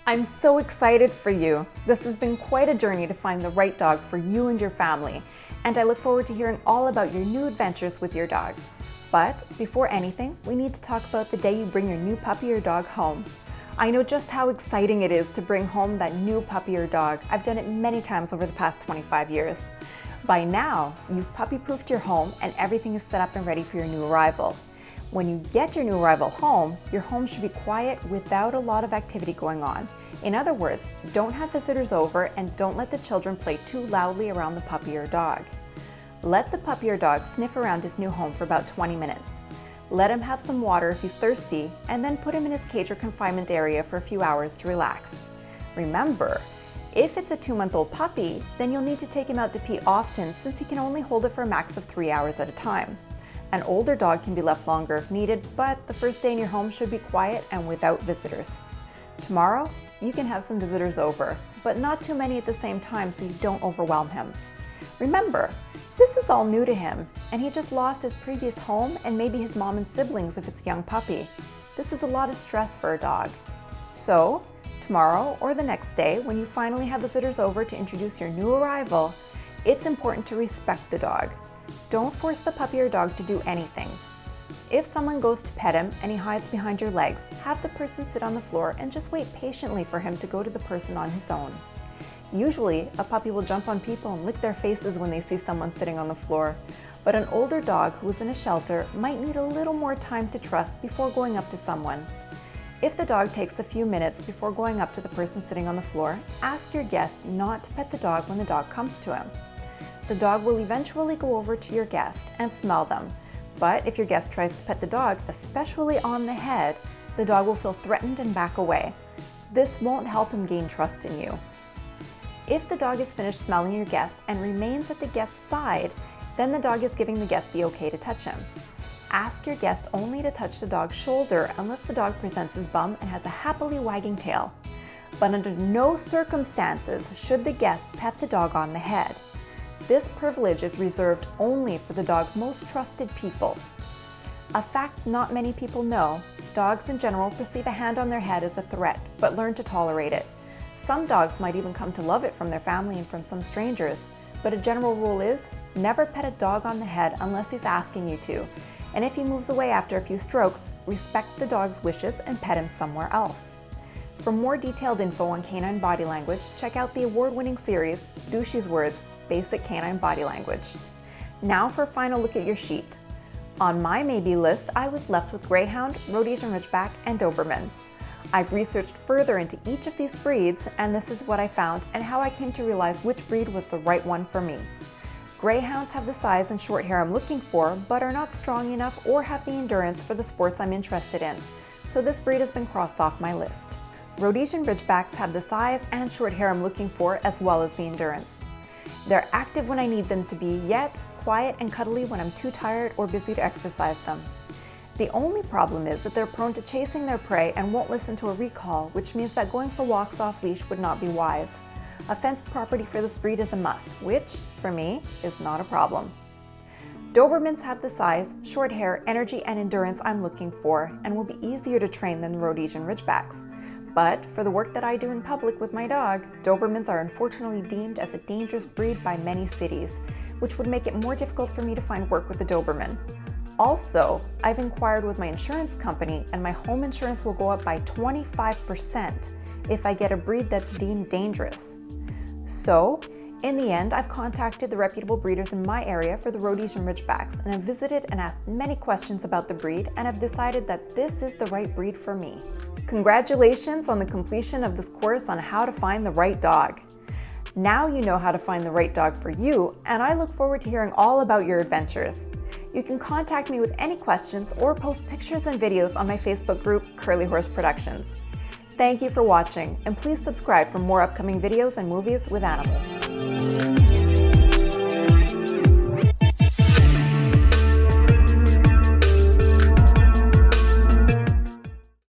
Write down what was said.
I'm so excited for you. This has been quite a journey to find the right dog for you and your family, and I look forward to hearing all about your new adventures with your dog. But before anything, we need to talk about the day you bring your new puppy or dog home. I know just how exciting it is to bring home that new puppy or dog. I've done it many times over the past 25 years. By now, you've puppy-proofed your home and everything is set up and ready for your new arrival. When you get your new arrival home, your home should be quiet without a lot of activity going on. In other words, don't have visitors over and don't let the children play too loudly around the puppy or dog. Let the puppy or dog sniff around his new home for about 20 minutes. Let him have some water if he's thirsty, and then put him in his cage or confinement area for a few hours to relax. Remember, if it's a 2-month-old puppy, then you'll need to take him out to pee often since he can only hold it for a max of 3 hours at a time. An older dog can be left longer if needed, but the first day in your home should be quiet and without visitors. Tomorrow, you can have some visitors over, but not too many at the same time so you don't overwhelm him. Remember, this is all new to him, and he just lost his previous home and maybe his mom and siblings if it's a young puppy. This is a lot of stress for a dog. So, tomorrow or the next day, when you finally have visitors over to introduce your new arrival, it's important to respect the dog. Don't force the puppy or dog to do anything. If someone goes to pet him and he hides behind your legs, have the person sit on the floor and just wait patiently for him to go to the person on his own. Usually, a puppy will jump on people and lick their faces when they see someone sitting on the floor, but an older dog who is in a shelter might need a little more time to trust before going up to someone. If the dog takes a few minutes before going up to the person sitting on the floor, ask your guest not to pet the dog when the dog comes to him. The dog will eventually go over to your guest and smell them, but if your guest tries to pet the dog, especially on the head, the dog will feel threatened and back away. This won't help him gain trust in you. If the dog is finished smelling your guest and remains at the guest's side, then the dog is giving the guest the okay to touch him. Ask your guest only to touch the dog's shoulder unless the dog presents his bum and has a happily wagging tail. But under no circumstances should the guest pet the dog on the head. This privilege is reserved only for the dog's most trusted people. A fact not many people know, dogs in general perceive a hand on their head as a threat, but learn to tolerate it. Some dogs might even come to love it from their family and from some strangers, but a general rule is, never pet a dog on the head unless he's asking you to, and if he moves away after a few strokes, respect the dog's wishes and pet him somewhere else. For more detailed info on canine body language, check out the award-winning series, Dushy's Words, Basic Canine Body Language. Now for a final look at your sheet. On my maybe list, I was left with Greyhound, Rhodesian Ridgeback, and Doberman. I've researched further into each of these breeds, and this is what I found and how I came to realize which breed was the right one for me. Greyhounds have the size and short hair I'm looking for, but are not strong enough or have the endurance for the sports I'm interested in, so this breed has been crossed off my list. Rhodesian Ridgebacks have the size and short hair I'm looking for, as well as the endurance. They're active when I need them to be, yet quiet and cuddly when I'm too tired or busy to exercise them. The only problem is that they're prone to chasing their prey and won't listen to a recall, which means that going for walks off leash would not be wise. A fenced property for this breed is a must, which, for me, is not a problem. Dobermans have the size, short hair, energy, and endurance I'm looking for and will be easier to train than Rhodesian Ridgebacks. But for the work that I do in public with my dog, Dobermans are unfortunately deemed as a dangerous breed by many cities, which would make it more difficult for me to find work with a Doberman. Also, I've inquired with my insurance company and my home insurance will go up by 25% if I get a breed that's deemed dangerous. So, in the end, I've contacted the reputable breeders in my area for the Rhodesian Ridgebacks and have visited and asked many questions about the breed and have decided that this is the right breed for me. Congratulations on the completion of this course on how to find the right dog. Now you know how to find the right dog for you, and I look forward to hearing all about your adventures. You can contact me with any questions or post pictures and videos on my Facebook group, Curly Horse Productions. Thank you for watching, and please subscribe for more upcoming videos and movies with animals.